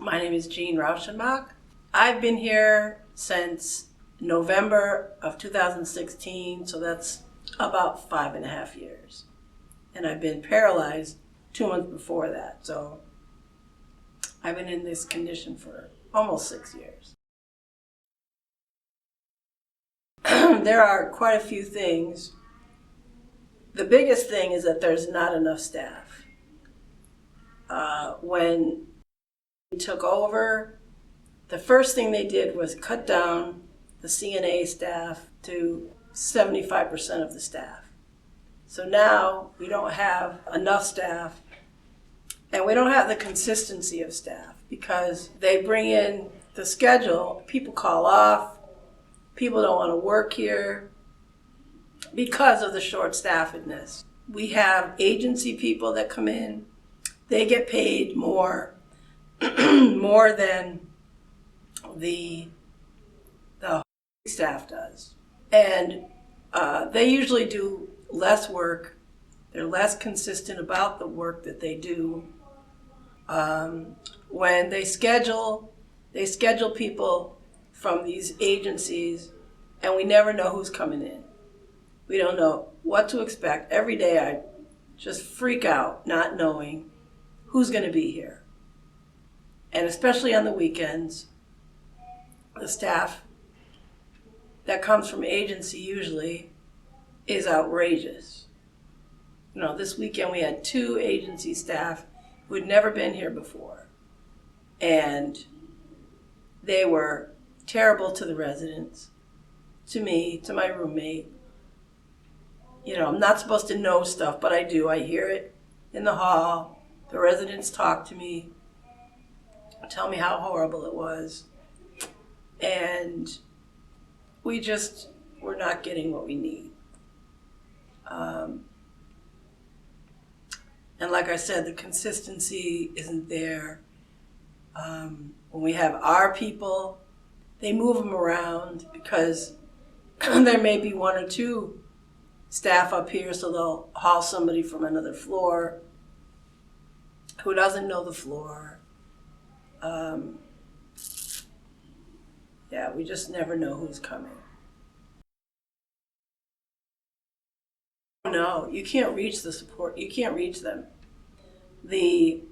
My name is Jean Rauschenbach. I've been here since November of 2016, so that's about 5.5 years. And I've been paralyzed 2 months before that, so I've been in this condition for almost 6 years. There are quite a few things. The biggest thing is that there's not enough staff. When we took over, the first thing they did was cut down the CNA staff to 75% of the staff. So now we don't have enough staff, and we don't have the consistency of staff because they bring in the schedule, people call off, people don't want to work here because of the short-staffedness. We have agency people that come in, they get paid more, more than the staff does. And they usually do less work. They're less consistent about the work that they do. When they schedule people from these agencies, and we never know who's coming in. We don't know what to expect. Every day I just freak out not knowing who's going to be here. And especially on the weekends, the staff that comes from agency usually is outrageous. This weekend we had 2 agency staff who had never been here before. And they were terrible to the residents, to me, to my roommate. I'm not supposed to know stuff, but I do. I hear it in the hall. The residents talk to me, tell me how horrible it was. And we're not getting what we need. And like I said, the consistency isn't there. When we have our people, they move them around because there may be 1 or 2 staff up here, so they'll haul somebody from another floor who doesn't know the floor. We just never know who's coming. No, you can't reach the support. You can't reach them. The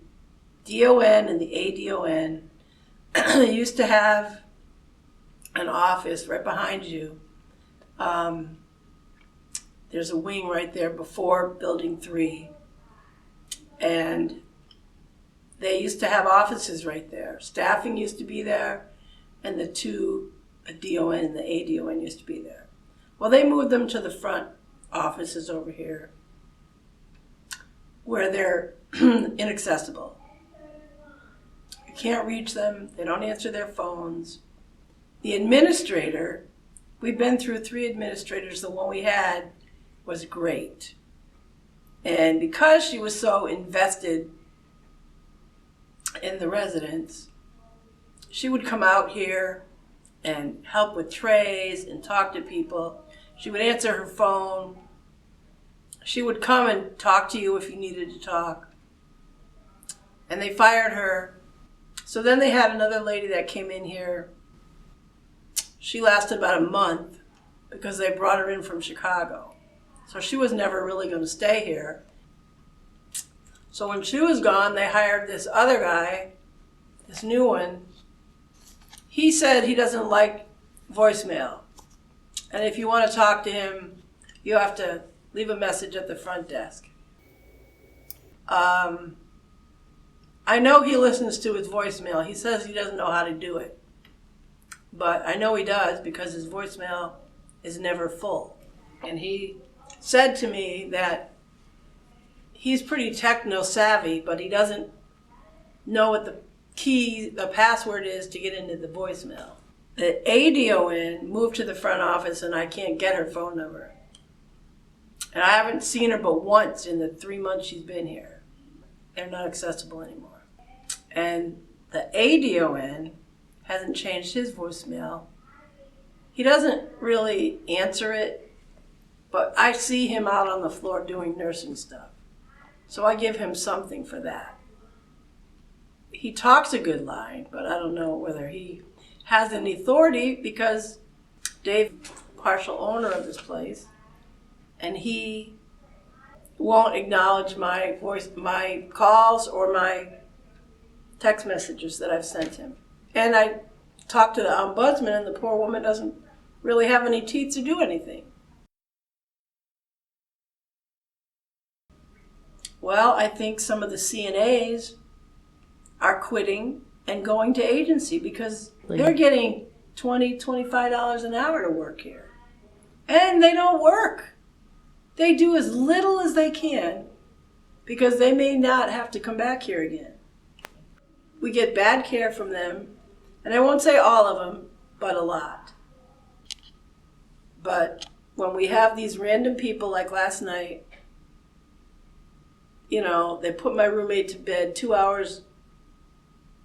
DON and the ADON used to have an office right behind you. There's a wing right there before Building 3. And they used to have offices right there. Staffing used to be there, and the 2, the DON and the ADON, used to be there. Well, they moved them to the front offices over here where they're inaccessible. You can't reach them. They don't answer their phones. The administrator, we've been through 3 administrators. The one we had was great. And because she was so invested in the residents, she would come out here and help with trays and talk to people. She would answer her phone. She would come and talk to you if you needed to talk. And they fired her. So then they had another lady that came in here. She lasted about a month because they brought her in from Chicago. So she was never really going to stay here. So when she was gone, they hired this other guy, this new one. He said he doesn't like voicemail. And if you want to talk to him, you have to leave a message at the front desk. I know he listens to his voicemail. He says he doesn't know how to do it. But I know he does because his voicemail is never full. And he said to me that he's pretty techno-savvy, but he doesn't know what the password is to get into the voicemail. The ADON moved to the front office and I can't get her phone number. And I haven't seen her but once in the 3 months she's been here. They're not accessible anymore. And the ADON hasn't changed his voicemail. He doesn't really answer it, but I see him out on the floor doing nursing stuff. So I give him something for that. he talks a good line, but I don't know whether he has any authority because Dave, partial owner of this place, and he won't acknowledge my calls or my text messages that I've sent him. And I talked to the ombudsman, and the poor woman doesn't really have any teeth to do anything. Well, I think some of the CNAs are quitting and going to agency because they're getting $20, $25 an hour to work here. And they don't work. They do as little as they can because they may not have to come back here again. We get bad care from them, and I won't say all of them, but a lot. But when we have these random people like last night, you know, they put my roommate to bed 2 hours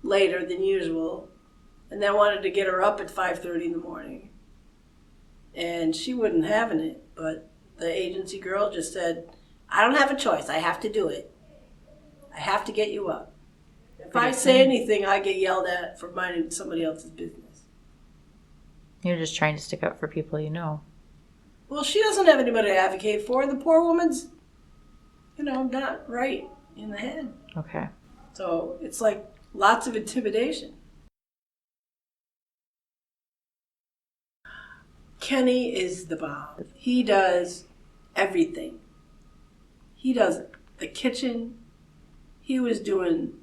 later than usual, and then wanted to get her up at 5:30 in the morning. And she wasn't having it, but the agency girl just said, I don't have a choice, I have to do it. I have to get you up. If I say anything, I get yelled at for minding somebody else's business. You're just trying to stick up for people you know. Well, she doesn't have anybody to advocate for. The poor woman's, not right in the head. Okay. So it's like lots of intimidation. Kenny is the bomb. He does everything. He does the kitchen. He was doing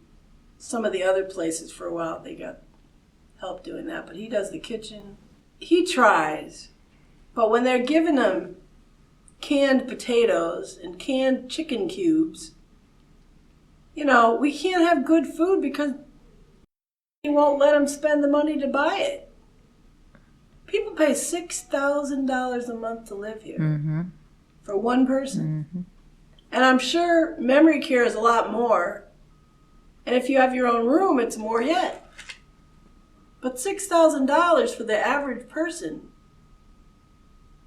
some of the other places for a while. They got help doing that, but he does the kitchen. He tries, but when they're giving him canned potatoes and canned chicken cubes, we can't have good food because he won't let him spend the money to buy it. People pay $6,000 a month to live here for one person. Mm-hmm. And I'm sure memory care is a lot more. And if you have your own room, it's more yet. But $6,000 for the average person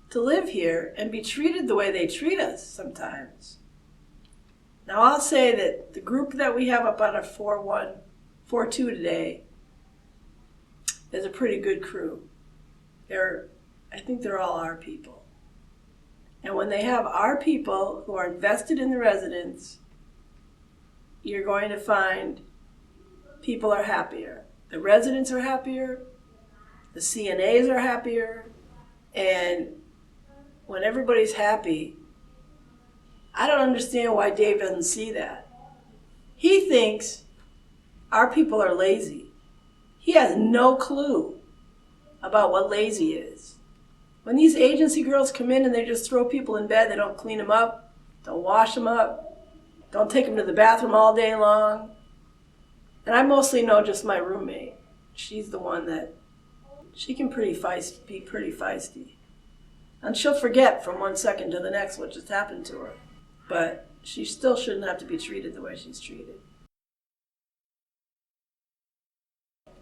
to live here and be treated the way they treat us sometimes. Now, I'll say that the group that we have up on a 4-1, 4-2 today is a pretty good crew. I think they're all our people. And when they have our people who are invested in the residents, you're going to find people are happier. The residents are happier, the CNAs are happier, and when everybody's happy, I don't understand why Dave doesn't see that. He thinks our people are lazy. He has no clue about what lazy is. When these agency girls come in and they just throw people in bed, they don't clean them up, don't wash them up, don't take them to the bathroom all day long. And I mostly know just my roommate. She's the one that, she can be pretty feisty. And she'll forget from 1 second to the next what just happened to her. But she still shouldn't have to be treated the way she's treated.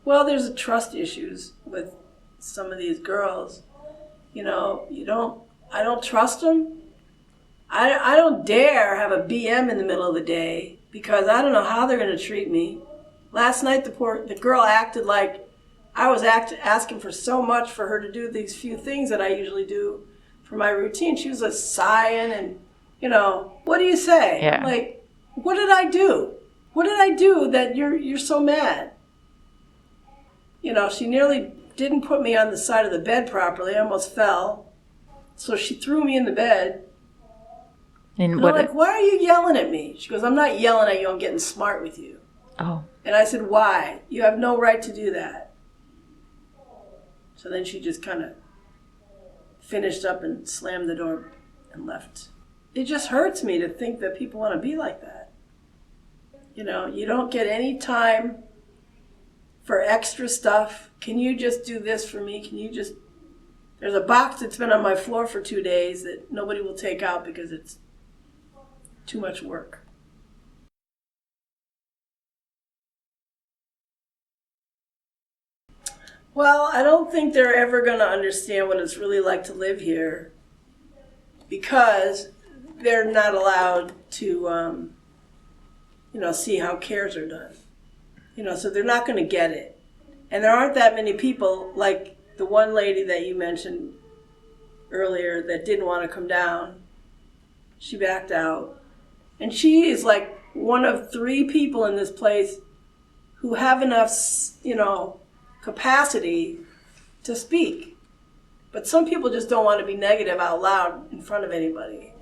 Well, there's trust issues with some of these girls. I don't trust them. I don't dare have a BM in the middle of the day because I don't know how they're going to treat me. Last night, the girl acted like I was asking for so much for her to do these few things that I usually do for my routine. She was sighing and, what do you say? Yeah. Like, what did I do? What did I do that you're so mad? She nearly didn't put me on the side of the bed properly. I almost fell. So she threw me in the bed. And I'm like, why are you yelling at me? She goes, I'm not yelling at you. I'm getting smart with you. Oh. And I said, why? You have no right to do that. So then she just kind of finished up and slammed the door and left. It just hurts me to think that people want to be like that. You don't get any time for extra stuff. Can you just do this for me? There's a box that's been on my floor for 2 days that nobody will take out because it's too much work. Well, I don't think they're ever going to understand what it's really like to live here because they're not allowed to, see how cares are done. So they're not going to get it. And there aren't that many people, like the one lady that you mentioned earlier that didn't want to come down. She backed out. And she is like one of 3 people in this place who have enough, capacity to speak. But some people just don't want to be negative out loud in front of anybody.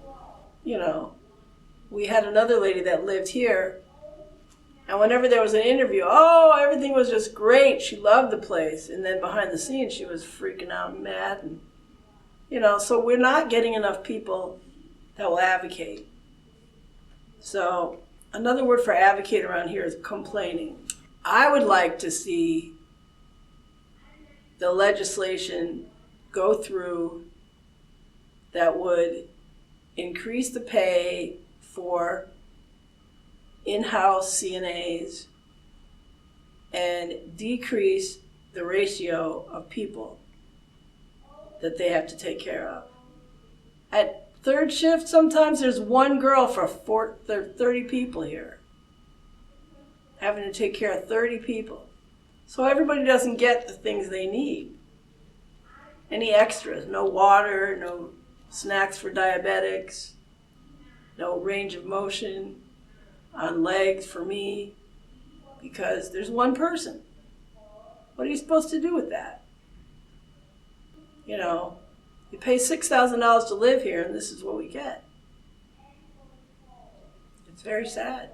We had another lady that lived here, and whenever there was an interview, everything was just great. She loved the place. And then behind the scenes, she was freaking out and mad. And, so we're not getting enough people that will advocate. So another word for advocate around here is complaining. I would like to see the legislation go through that would increase the pay for in-house CNAs and decrease the ratio of people that they have to take care of. At third shift, sometimes there's one girl for 30 people here, having to take care of 30 people. So everybody doesn't get the things they need. Any extras, no water, no snacks for diabetics, no range of motion on legs for me, because there's one person. What are you supposed to do with that? You pay $6,000 to live here, and this is what we get. It's very sad.